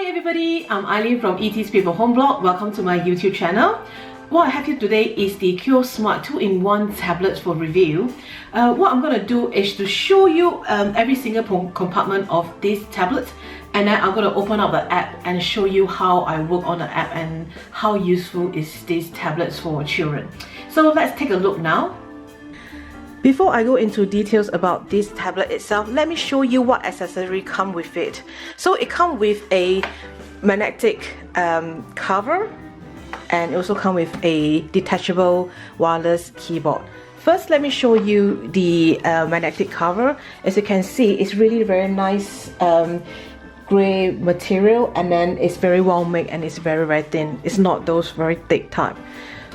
Hi everybody, I'm Eileen from ET Speed for Home Blog. Welcome to my YouTube channel. What I have here today is the Kurio Smart 2-in-1 tablet for review. What I'm going to do is to show you every single compartment of this tablet, and then I'm going to open up the app and show you how I work on the app and how useful is these tablets for children. So let's take a look now. Before I go into details about this tablet itself, let me show you what accessories come with it. So it comes with a magnetic cover, and it also comes with a detachable wireless keyboard. First, let me show you the magnetic cover. As you can see, it's really very nice grey material, and then it's very well made and it's very thin. It's not those very thick type.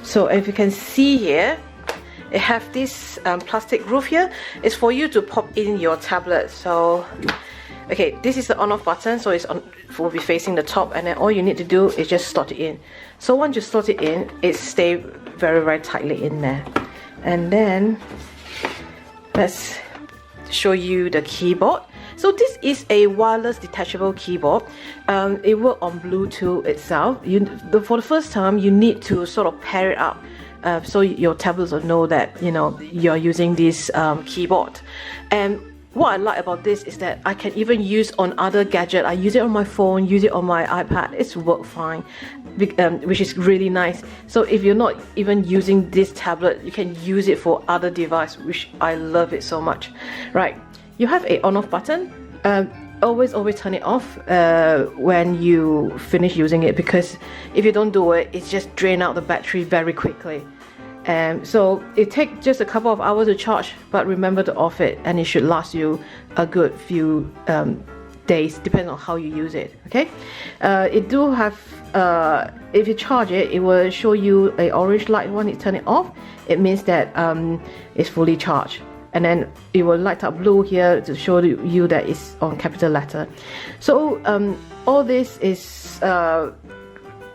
So if you can see here, it have this plastic roof here. It's for you to pop in your tablet. So okay, this is the on-off button, so it's on, will be facing the top, and then all you need to do is just slot it in. So once you slot it in, it stays very tightly in there. And then let's show you the keyboard. So this is a wireless detachable keyboard. It works on Bluetooth itself. For the first time, you need to sort of pair it up. So your tablets will know that you're using this keyboard. And what I like about this is that I can even use on other gadgets. I use it on my phone, use it on my iPad. It's work fine, which is really nice. So if you're not even using this tablet, you can use it for other devices, which I love it so much. Right, you have a on-off button. Always turn it off when you finish using it, because if you don't do it, it's just drain out the battery very quickly. So it takes just a couple of hours to charge, but remember to off it, and it should last you a good few days, depending on how you use it. Okay, it do have if you charge it, it will show you a orange light when you turn it off. It means that it's fully charged. And then it will light up blue here to show you that it's on capital letter. So all this is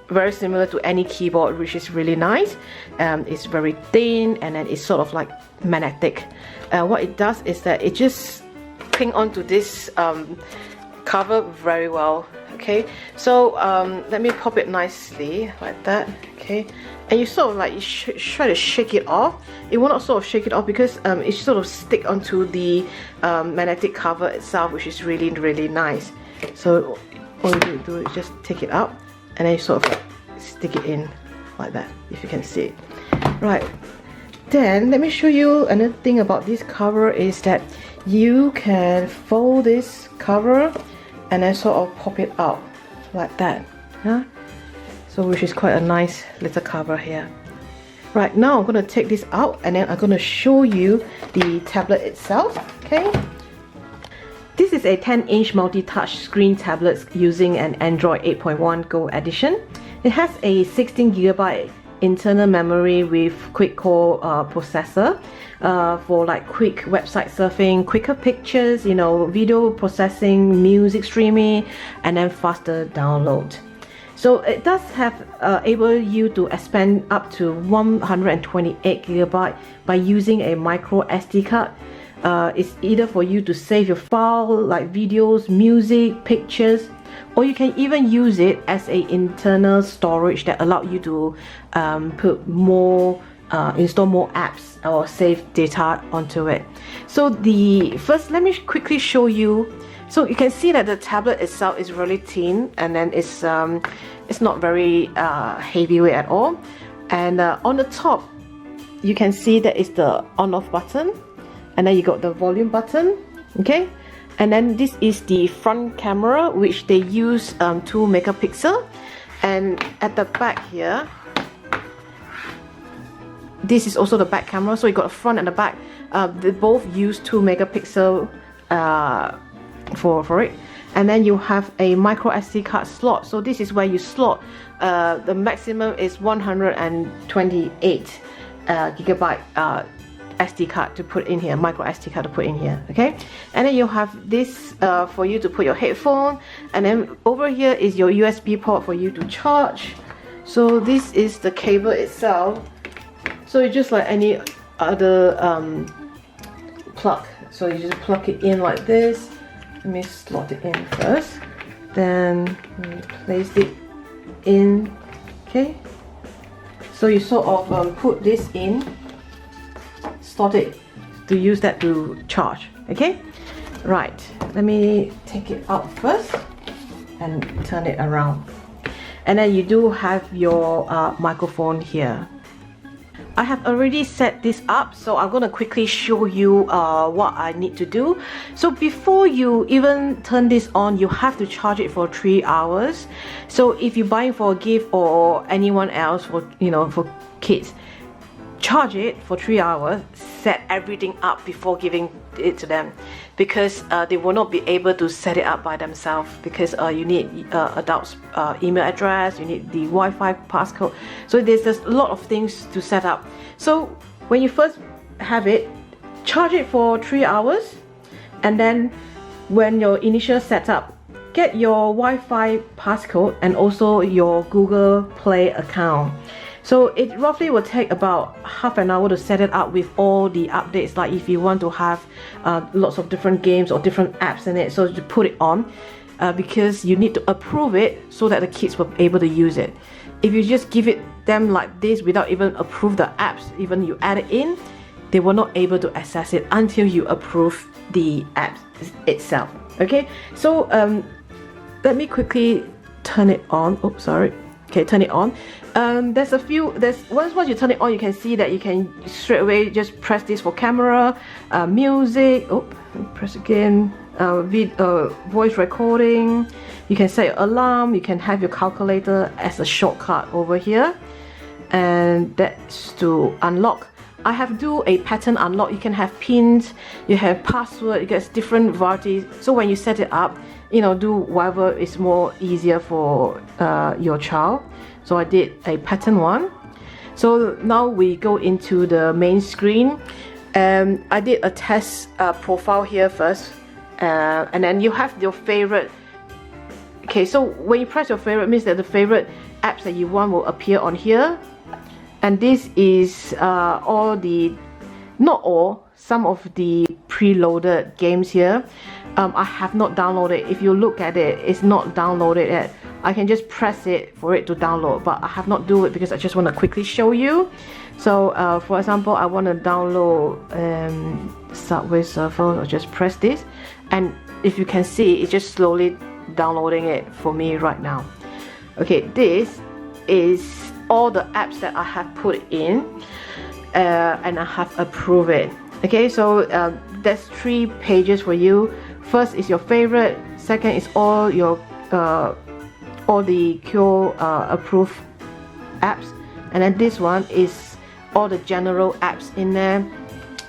very similar to any keyboard, which is really nice. It's very thin, and then it's sort of like magnetic. What it does is that it just cling onto this cover very well. Okay, so let me pop it nicely like that. Okay, and you sort of like try to shake it off. It will not sort of shake it off because it sort of stick onto the magnetic cover itself, which is really nice. So all you do is just take it out, and then you sort of stick it in like that, if you can see it. Right, then let me show you another thing about this cover is that you can fold this cover and then sort of pop it out like that. Yeah? So which is quite a nice little cover here. Right, now I'm going to take this out, and then I'm going to show you the tablet itself. Okay, this is a 10-inch multi-touch screen tablet using an Android 8.1 Go edition. It has a 16GB internal memory with quick-core processor for like quick website surfing, quicker pictures, video processing, music streaming, and then faster download. So it does have able you to expand up to 128GB by using a micro SD card. It's either for you to save your file like videos, music, pictures, or you can even use it as a internal storage that allow you to put more install more apps or save data onto it. So let me quickly show you. So you can see that the tablet itself is really thin, and then it's not very heavyweight at all. And on the top, you can see that it's the on-off button, and then you got the volume button. Okay, and then this is the front camera, which they use 2 megapixel, and at the back here, this is also the back camera. So you got the front and the back. They both use 2 megapixel for it. And then you have a micro SD card slot. So this is where you slot. The maximum is 128 gigabyte SD card to put in here, micro SD card to put in here. Okay, and then you have this for you to put your headphone, and then over here is your USB port for you to charge. So this is the cable itself. So it's just like any other plug. So you just plug it in like this. Let me slot it in first. then we place it in. Okay, so you sort of put this in, slot it to use that to charge. Okay, right, let me take it out first and turn it around, and then you do have your microphone here. I have already set this up, so I'm going to quickly show you what I need to do. So before you even turn this on, you have to charge it for 3 hours. So if you're buying for a gift or anyone else, for for kids, charge it for 3 hours, set everything up before giving it to them, because they will not be able to set it up by themselves, because you need adults email address, you need the Wi-Fi passcode, so there's just a lot of things to set up. So when you first have it, charge it for 3 hours, and then when your initial setup, get your Wi-Fi passcode and also your Google Play account. So it roughly will take about half an hour to set it up with all the updates, like if you want to have lots of different games or different apps in it, so to put it on, because you need to approve it so that the kids will be able to use it. If you just give it them like this without even approve the apps, even you add it in, they were not able to access it until you approve the apps itself. Okay, so let me quickly turn it on. Oh, sorry. Okay, turn it on. Once you turn it on, you can see that you can straight away just press this for camera, music. Oh, press again. Voice recording. You can set your alarm. You can have your calculator as a shortcut over here, and that's to unlock. I have do a pattern unlock. You can have pins, you have password, you get different varieties. So when you set it up, do whatever is more easier for your child. So I did a pattern one. So now we go into the main screen. I did a test profile here first, and then you have your favorite. Okay, so when you press your favorite, means that the favorite apps that you want will appear on here. And this is all the, not all, some of the preloaded games here. I have not downloaded. If you look at it, it's not downloaded yet. I can just press it for it to download, but I have not do it because I just want to quickly show you. So for example, I want to download Subway Surfer. I'll just press this, and if you can see, it's just slowly downloading it for me right now. Okay, this is all the apps that I have put in, and I have approved it. Okay, so there's 3 pages for you. First is your favorite. Second is all your all the Kurio approved apps, and then this one is all the general apps in there.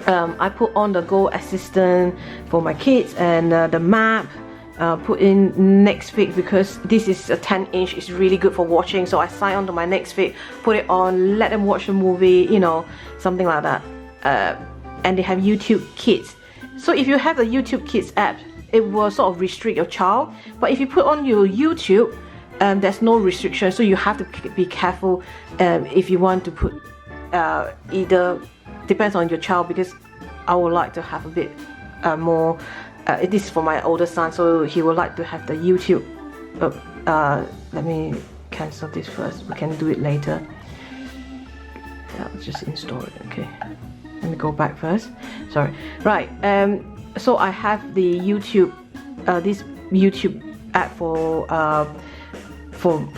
I put on the Go Assistant for my kids, and the map. Put in Netflix because this is a 10-inch. It's really good for watching, so I sign on to my Netflix, put it on, let them watch a movie, something like that. And they have YouTube Kids. So if you have the YouTube Kids app, it will sort of restrict your child. But if you put on your YouTube, there's no restriction, so you have to be careful if you want to put either, depends on your child, because I would like to have a bit more. This is for my older son, so he would like to have the YouTube. Let me cancel this first. We can do it later. Yeah, let's just install it. Okay, let me go back first. Sorry. Right. So I have the YouTube, this YouTube app for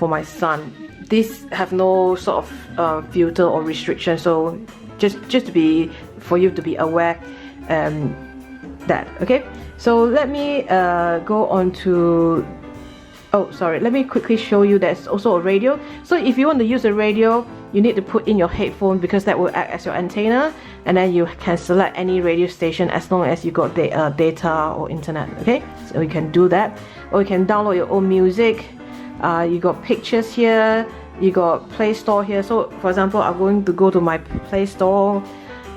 my son. This have no sort of filter or restriction. So just to be, for you to be aware that. Okay. So let me go on to, oh sorry, let me quickly show you there's also a radio. So if you want to use a radio, you need to put in your headphone, because that will act as your antenna, and then you can select any radio station as long as you got the data or internet. Okay, so you can do that, or you can download your own music. You got pictures here, you got Play Store here. So for example, I'm going to go to my Play Store,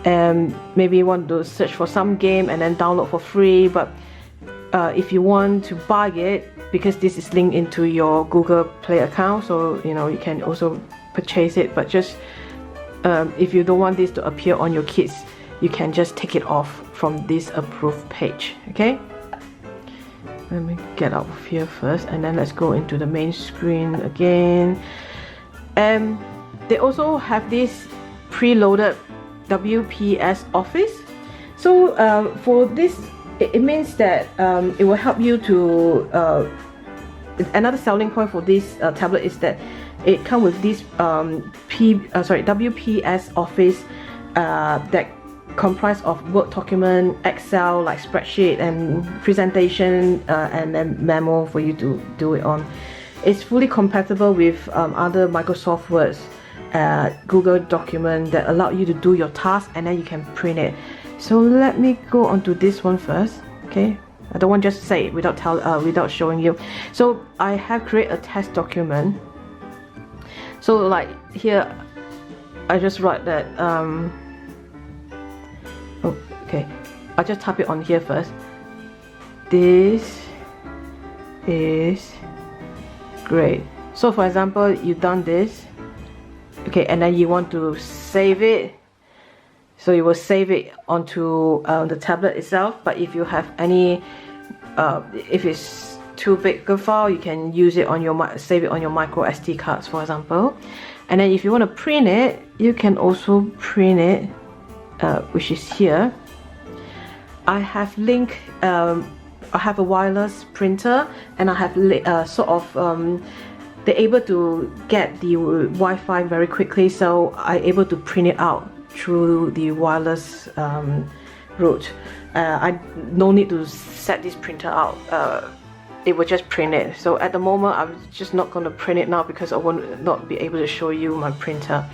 and maybe you want to search for some game and then download for free. But if you want to buy it, because this is linked into your Google Play account, so you can also purchase it. But just if you don't want this to appear on your kids, you can just take it off from this approved page. Okay, let me get out of here first, and then let's go into the main screen again. And they also have this preloaded WPS Office. So for this, it means that it will help you to another selling point for this tablet is that it comes with this WPS Office that comprise of Word document, Excel like spreadsheet, and presentation, and then memo for you to do it on. It's fully compatible with other Microsoft Words, Google document that allow you to do your task, and then you can print it. So let me go on to this one first. Okay, I don't want to just say it without showing you. So I have created a test document. So like here, I just write that okay, I'll just type it on here first. This is great. So for example, you've done this, okay, and then you want to save it. So you will save it onto the tablet itself. But if you have any, if it's too big a file, you can use it on your save it on your micro SD cards, for example. And then if you want to print it, you can also print it, which is here. I have linked, I have a wireless printer, and I have sort of they're able to get the Wi-Fi very quickly, so I'm able to print it out through the wireless route. I no need to set this printer out. It will just print it. So at the moment, I'm just not going to print it now because I will not be able to show you my printer.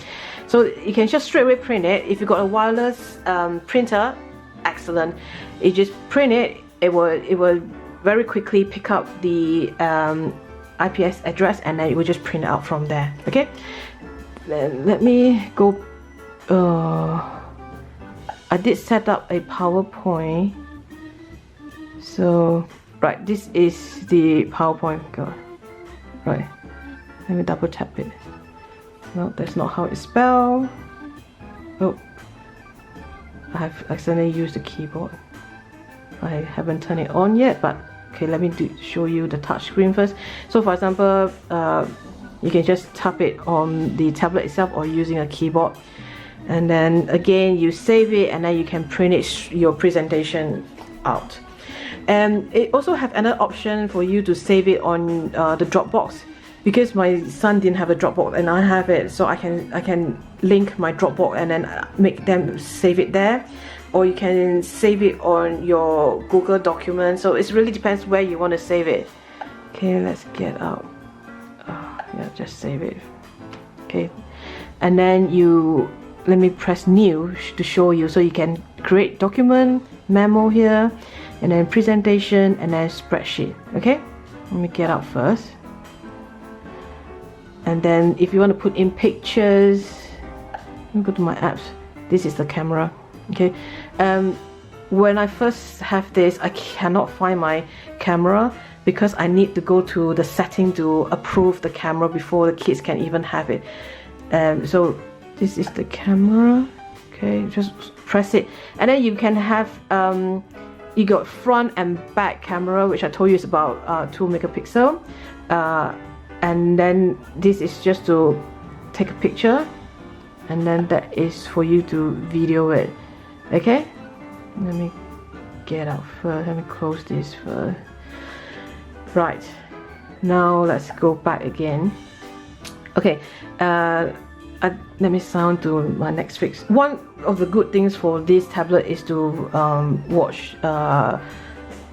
So you can just straight away print it. If you got a wireless printer, excellent. You just print it. It will very quickly pick up the IPS address, and then it will just print it out from there. Okay. Then let me go. I did set up a PowerPoint. So right, this is the PowerPoint. Right. Let me double tap it. No, that's not how it's spelled. Oh, I have accidentally used the keyboard. I haven't turned it on yet, but okay, let me show you the touch screen first. So for example, you can just tap it on the tablet itself or using a keyboard, and then again you save it, and then you can print it your presentation out. And it also have another option for you to save it on the Dropbox. Because my son didn't have a Dropbox and I have it, so I can link my Dropbox and then make them save it there, or you can save it on your Google document. So it really depends where you want to save it. Okay, let's get out. Yeah, just save it. Okay, and then let me press new to show you. So you can create document, memo here, and then presentation, and then spreadsheet. Okay, let me get out first. And then if you want to put in pictures, let me go to my apps. This is the camera. Okay, when I first have this, I cannot find my camera because I need to go to the setting to approve the camera before the kids can even have it. So this is the camera. Okay, just press it, and then you can have you got front and back camera, which I told you is about 2 megapixel. And then this is just to take a picture, and then that is for you to video it. Okay, let me get out first. Let me close this first. Right, now let's go back again. Okay, let me sign to my Netflix. One of the good things for this tablet is to watch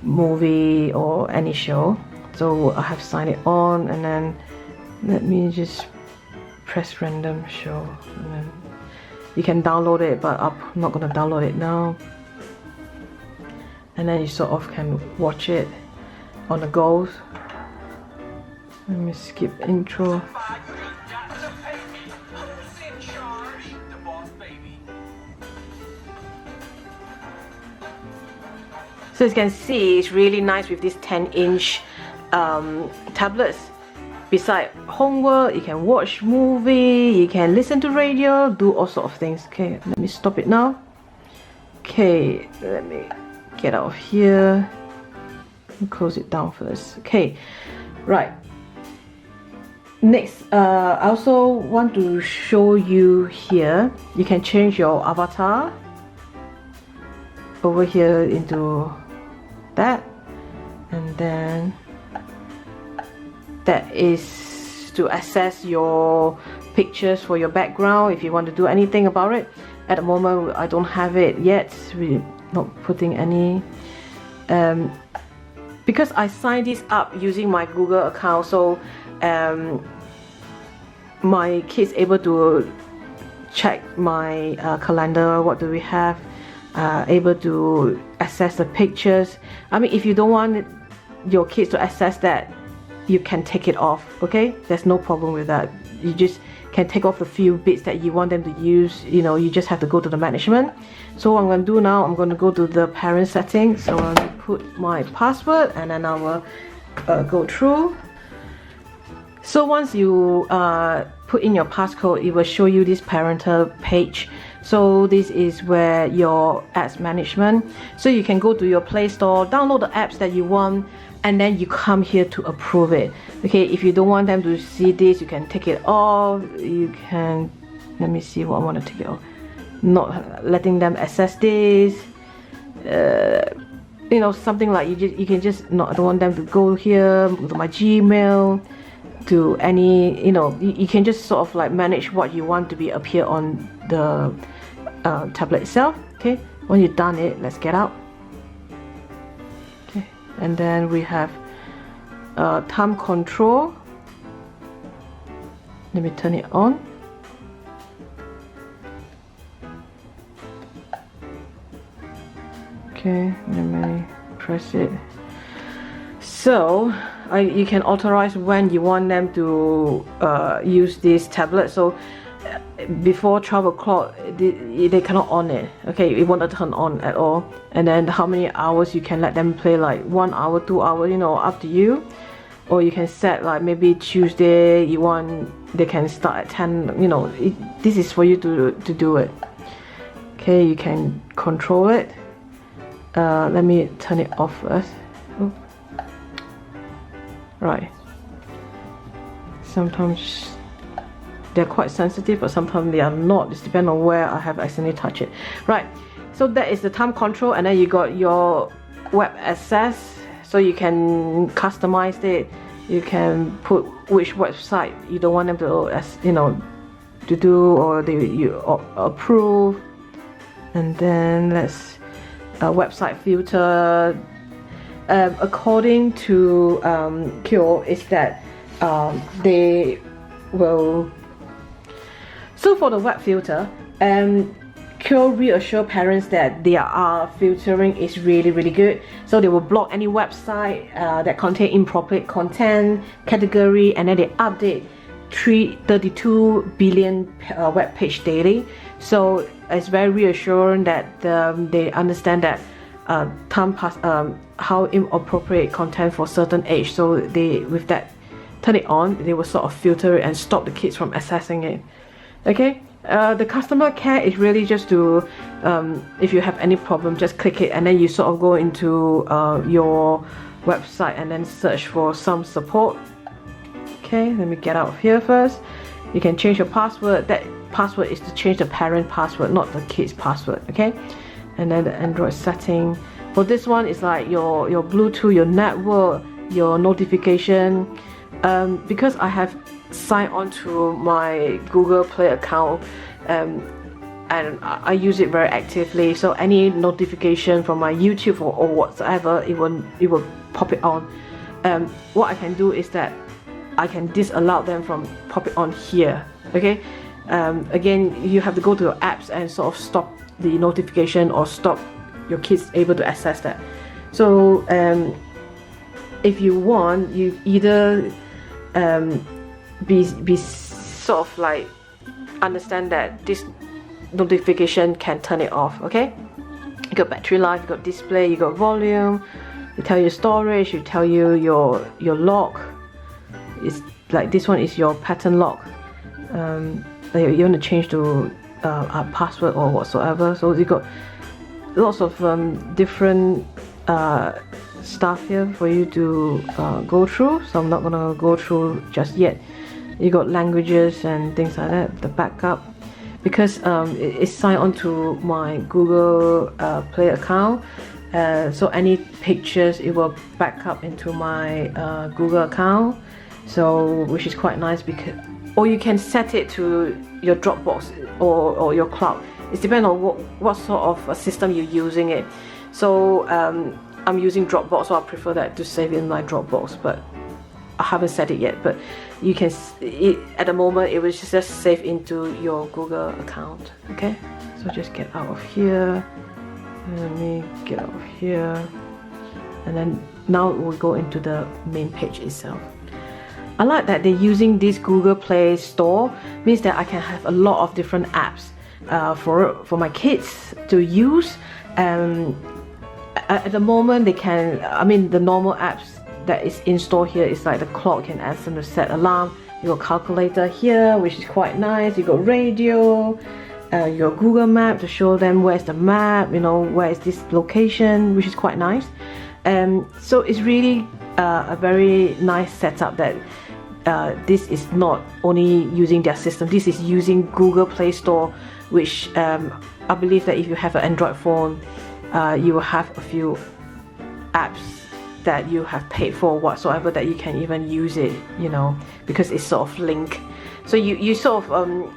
movie or any show. So I have signed it on, and then let me just press random show, and then you can download it, but I'm not gonna download it now. And then you sort of can watch it on the go. Let me skip intro. So as you can see, it's really nice with this 10-inch tablets. Beside homework, you can watch movie, you can listen to radio, do all sorts of things. Okay, let me stop it now. Okay, let me get out of here. close it down first. Okay, right. Next, I also want to show you here, you can change your avatar over here into that, and then that is to access your pictures for your background if you want to do anything about it. At the moment I don't have it yet, we're not putting any because I signed this up using my Google account, so my kids able to check my calendar, what do we have, able to access the pictures. I mean, if you don't want your kids to access that, you can take it off, okay? There's no problem with that. You just can take off the few bits that you want them to use. You know, you just have to go to the management. So what I'm going to do now, I'm going to go to the parent settings. So I'm going to put my password, and then I will go through. So once you put in your passcode, it will show you this parental page. So this is where your apps management. So you can go to your Play Store, download the apps that you want, and then you come here to approve it. Okay, if you don't want them to see this, you can take it off. You can, let me see what I want to take it off. Not letting them access this. You know, something like you can just not, I don't want them to go here to my Gmail, to any, you know, you can just sort of like manage what you want to be appear on the tablet itself. Okay, when you've done it, let's get out. Okay, and then we have time control. Let me turn it on. Okay, let me press it. So you can authorize when you want them to use this tablet. So before 12 o'clock they cannot on it. Okay, it won't turn on at all. And then how many hours you can let them play, like 1 hour, 2 hours, you know, up to you. Or you can set like maybe Tuesday you want they can start at 10, you know, this is for you to do it. Okay, you can control it. Let me turn it off first. Ooh. Right, sometimes they're quite sensitive, but sometimes they are not. It depends on where I have accidentally touched it. Right, so that is the time control, and then you got your web access, so you can customize it. You can put which website you don't want them to, you know, to do, or you approve. And then let's website filter. According to Kurio, is that they will. So for the web filter, Kurio reassure parents that their filtering is really good. So they will block any website that contain inappropriate content category, and then they update 32 billion web page daily. So it's very reassuring that they understand that how inappropriate content for certain age. So they, with that, turn it on, they will sort of filter it and stop the kids from accessing it. Okay, the customer care is really just to if you have any problem, just click it, and then you sort of go into your website and then search for some support. Okay, let me get out of here first. You can change your password. That password is to change the parent password, not the kid's password. Okay, and then the Android setting for this one is like your Bluetooth, your network, your notification. Because I have signed on to my Google Play account, and I use it very actively, so any notification from my YouTube or whatever, it will pop it on. What I can do is that I can disallow them from popping on here. Okay, again, you have to go to your apps and sort of stop the notification or stop your kids able to access that. So if you want, you either be sort of like understand that this notification can turn it off. Okay, you got battery life, you got display, you got volume, you tell your storage, you tell you your lock. It's like this one is your pattern lock. You want to change to a password or whatsoever. So you got lots of different stuff here for you to go through, so I'm not gonna go through just yet. You got languages and things like that, the backup, because it's signed onto my Google Play account, so any pictures it will back up into my Google account, so which is quite nice. Because, or you can set it to your Dropbox or your cloud. It depends on what sort of a system you're using it. So I'm using Dropbox, so I prefer that to save in my Dropbox, but I haven't set it yet. But you can, at the moment it was just save into your Google account. Okay, so just get out of here. Let me get out of here, and then now we'll go into the main page itself. I like that they're using this Google Play Store, means that I can have a lot of different apps for my kids to use. At the moment they can, I mean, the normal apps that is installed here is like the clock, can ask them to set alarm. You got calculator here, which is quite nice. You got radio, your Google map to show them where's the map, you know, where is this location, which is quite nice. So it's really a very nice setup that this is not only using their system, this is using Google Play Store, which I believe that if you have an Android phone, you will have a few apps that you have paid for whatsoever that you can even use it, you know, because it's sort of linked. So you sort of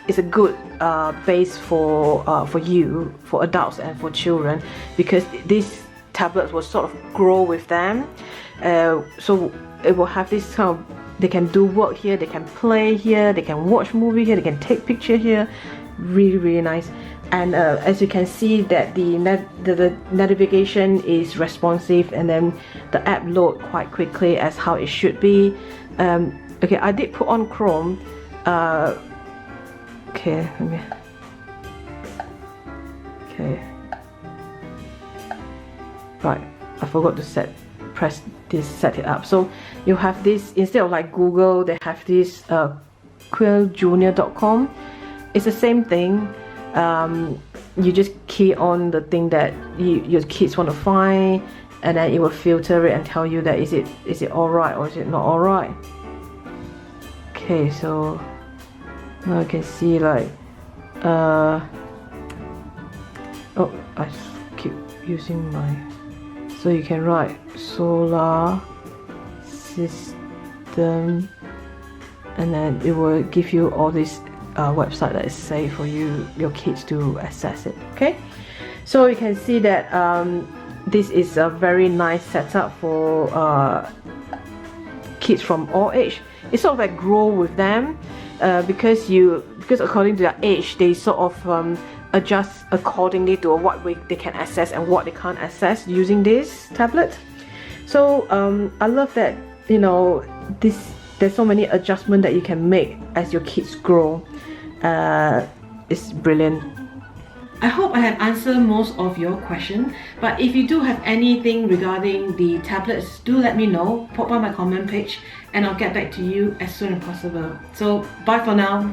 it's a good base for you, for adults and for children, because these tablets will sort of grow with them. So it will have this kind of, they can do work here, they can play here, they can watch movie here, they can take picture here. Really nice. And as you can see that the navigation is responsive, and then the app load quite quickly as how it should be. Okay, I did put on Chrome. Okay, right, I forgot to set it up. So you have this, instead of like Google, they have this quilljunior.com. It's the same thing. You just key on the thing that your kids want to find, and then it will filter it and tell you that is it alright or is it not alright. Okay, so now you can see like oh, I keep using my, so you can write solar system, and then it will give you all this website that is safe for your kids to access it. Okay, so you can see that this is a very nice setup for kids from all age. It's sort of like grow with them, because according to their age they sort of adjust accordingly to what they can access and what they can't access using this tablet. So I love that, you know, there's so many adjustments that you can make as your kids grow. It's brilliant. I hope I have answered most of your questions, but if you do have anything regarding the tablets, do let me know. Pop on my comment page and I'll get back to you as soon as possible. So bye for now.